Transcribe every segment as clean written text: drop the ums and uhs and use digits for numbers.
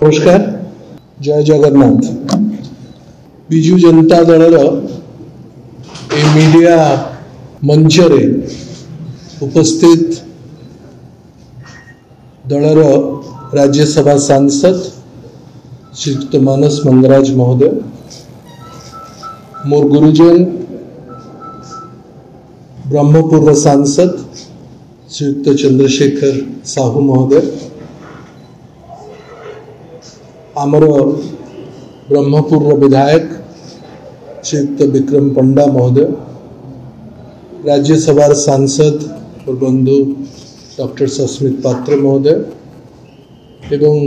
नमस्कार, जय जगन्नाथ। बिजु जनता दलर ए मीडिया मंच रे उपस्थित दलर राज्यसभा सांसद श्रीयुक्त मानस मंगराज महोदय, मोर गुरुजन ब्रह्मपुर सांसद श्रीयुक्त चंद्रशेखर साहू महोदय, आमर ब्रह्मपुर विधायक श्रीयुक्त विक्रम पंडा महोदय, राज्यसभा सांसद और बंधु डॉक्टर सस्मित पात्र महोदय एवं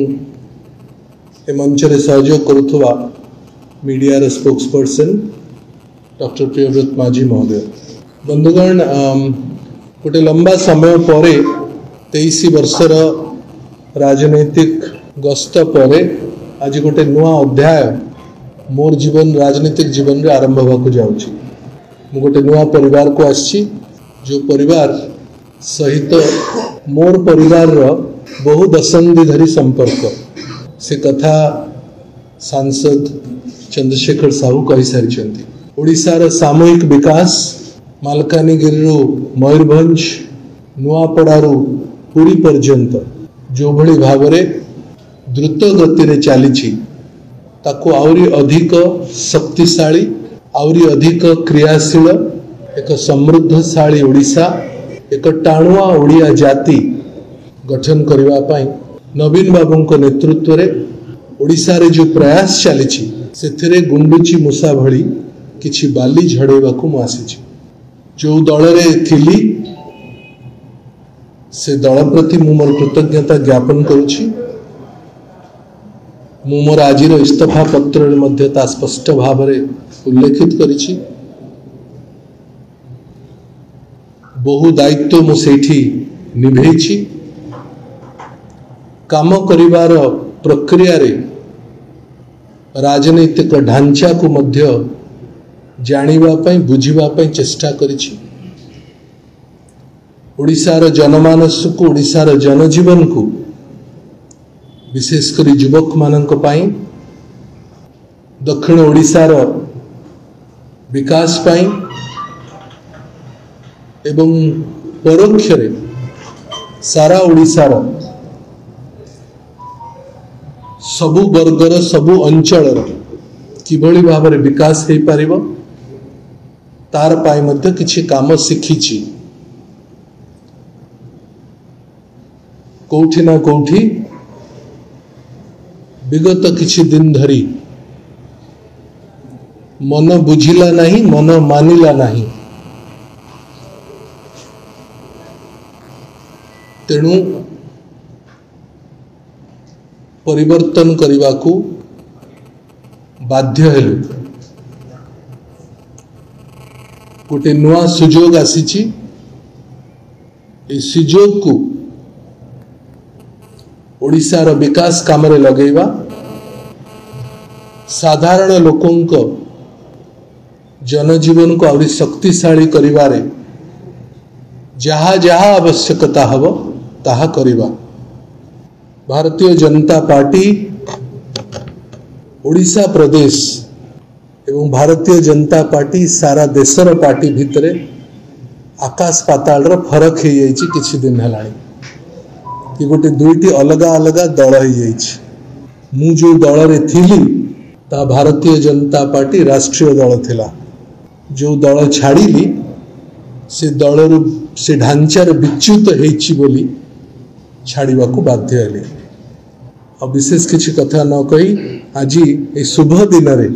ए मंच रे सहयोग करुवा media spokesperson doctor Priyabrata Majhi महोदय। बंधुगण, गोटे लंबा समय पर 23 वर्षर राजनैतिक गस्त पर आज गोटे नुआ अध्याय मोर जीवन राजनीतिक जीवन रे आरंभ होगा जाऊँगी। मु गोटे नुआ परिवार को आसी, जो परिवार सहित मोर परिवार रो बहु दशंधि धरी संपर्क से कथा सांसद चंद्रशेखर साहू कही सारी। ओडिशार सामूहिक विकास मालकानगिरी मयूरभंज नुआपड़ारू पुरी पर्यंत जो भली भावरे द्रुत गति रे चली ताकू आउरी अधिक शक्तिशाली आउरी अधिक क्रियाशील एक समृद्धशाली ओडिशा एक टाणुआ ओडिया जाति गठन करने पाई नवीन बाबू नेतृत्व रे ओडिशा रे जो प्रयास चली से गुंडुची मूसा भली किछि बाली झड़ेबा को मु आसी। जो दल रे थिली से दल प्रति मु मोर कृतज्ञता ज्ञापन करुछि। मु मोर आजिर इस्तफा पत्र मध्ये ता स्पष्ट भाव में उल्लेखित करिछि। बहु दायित्व मु सेठी निभेछि। काम करिवार प्रक्रिया रे राजनीतिक ढांचा को मध्य जानिबा पई बुझिबा पई चेष्टा करिछि। ओडिशार जनमानस को ओडिशार जनजीवन को विशेषकर युवक मानक पाई दक्षिण ओडिशार विकास पाई एवं परोक्ष रे सारा ओडिशार सबु वर्गर सबु अंचल किभली भाव में विकास हो पारिबो तार पाई मध्य किछि काम शिखिछि। कोठी ना कोठी विगत किछि दिन धरी मन बुझिला नहीं, मन मानिला नहीं। तेणु परिवर्तन करने को बाध्य हेलु। गोटे नुआ सुजोग आसीची। ए सुजोग को ओडिशार विकास काम रे लगेवा, साधारण लोकंक जनजीवन को आउरी शक्तिशाली करिवारे जहा जहा आवश्यकता हब ताहा करिवा। भारतीय जनता पार्टी ओडिशा प्रदेश एवं भारतीय जनता पार्टी सारा देशर पार्टी भितरे आकाश पाताल रो फरक हो जाइछि। किछि दिन हलाणी कि गोटे दुईटी अलगा अलगा दल हो जाइछि। मु जो दल रे थिली ता भारतीय जनता पार्टी राष्ट्रीय दल थिला। जो दल छाड़िली से दल से ढांचार विच्युत होइछि बोली छाड़िबा को बाध्य हेले। अब विशेष किछि कथा न कही आज ए शुभ दिन रे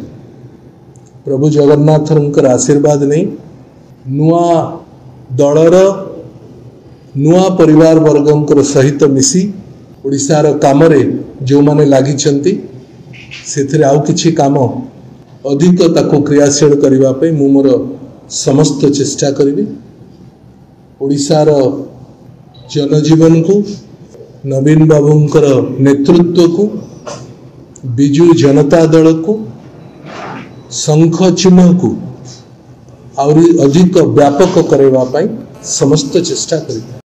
प्रभु जगन्नाथर आशीर्वाद नहीं नुआ दलर नुआ परिवार वर्गंकर सहित मिसी ओडिशार काम रे जो माने लागि छंती सेथिरे आउ किछि काम अधिक ताको क्रियाशील करबा पे मु मोर समस्त चेष्टा करिबी। ओडिशार जनजीवन को नवीन बाबूंकर नेतृत्व को बिजु जनता दल को शंख चिन्ह को आउरी अधिक व्यापक करबा पई समस्त चेष्टा करिबी।